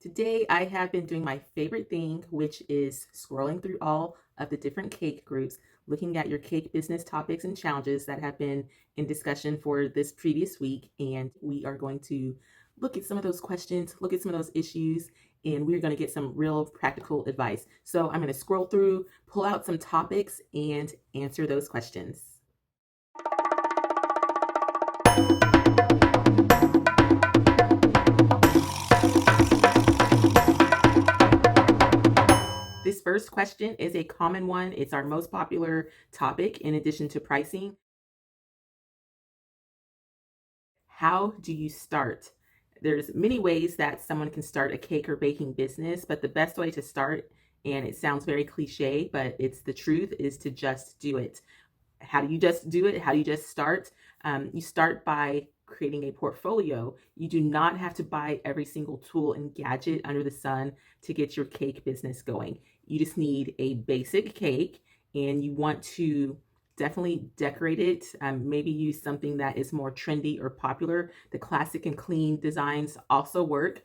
Today, I have been doing my favorite thing, which is scrolling through all of the different cake groups, looking at your cake business topics and challenges that have been in discussion for this previous week. And we are going to look at some of those questions, look at some of those issues, and we're going to get some real practical advice. So I'm going to scroll through, pull out some topics, and answer those questions. This first question is a common one. It's our most popular topic in addition to pricing. How do you start? There's many ways that someone can start a cake or baking business, but the best way to start, and it sounds very cliche, but it's the truth, is to just do it. How do you just do it? How do you just start? You start by creating a portfolio. You do not have to buy every single tool and gadget under the sun to get your cake business going. You just need a basic cake, and you want to definitely decorate it. Maybe use something that is more trendy or popular. The classic and clean designs also work.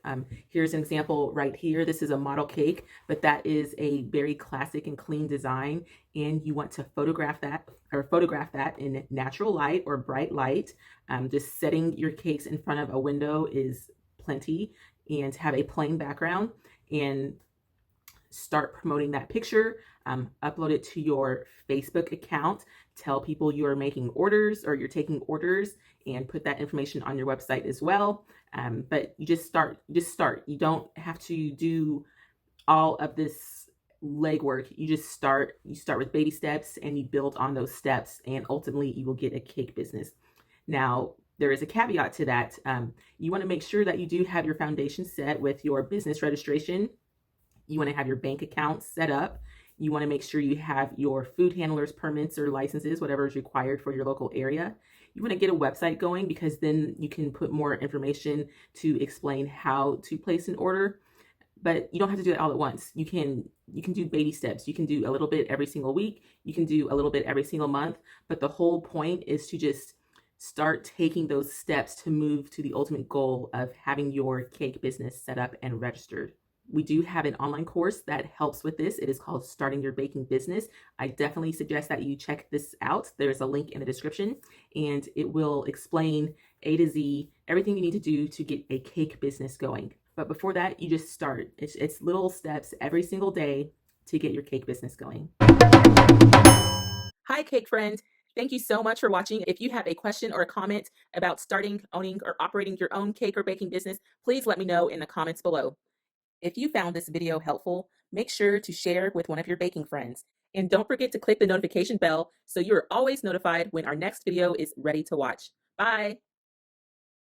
Here's an example right here. This is a model cake, but that is a very classic and clean design. And you want to photograph that in natural light or bright light. Just setting your cakes in front of a window is plenty, and have a plain background and start promoting that picture. Upload it to your Facebook account. Tell people you are making orders or you're taking orders, and put that information on your website as well. But you just start. You don't have to do all of this legwork. You just start. You start with baby steps, and you build on those steps, and ultimately you will get a cake business. Now, there is a caveat to that. You want to make sure that you do have your foundation set with your business registration. You want to have your bank account set up. You want to make sure you have your food handlers permits or licenses, whatever is required for your local area. You want to get a website going, because then you can put more information to explain how to place an order. But you don't have to do it all at once. You can do baby steps. You can do a little bit every single week. You can do a little bit every single month. But the whole point is to just start taking those steps to move to the ultimate goal of having your cake business set up and registered. We do have an online course that helps with this. It is called Starting Your Baking Business. I definitely suggest that you check this out. There's a link in the description, and it will explain A to Z everything you need to do to get a cake business going. But before that, you just start. It's little steps every single day to get your cake business going. Hi, cake friend. Thank you so much for watching. If you have a question or a comment about starting, owning, or operating your own cake or baking business, please let me know in the comments below. If you found this video helpful, make sure to share with one of your baking friends. And don't forget to click the notification bell so you're always notified when our next video is ready to watch. Bye!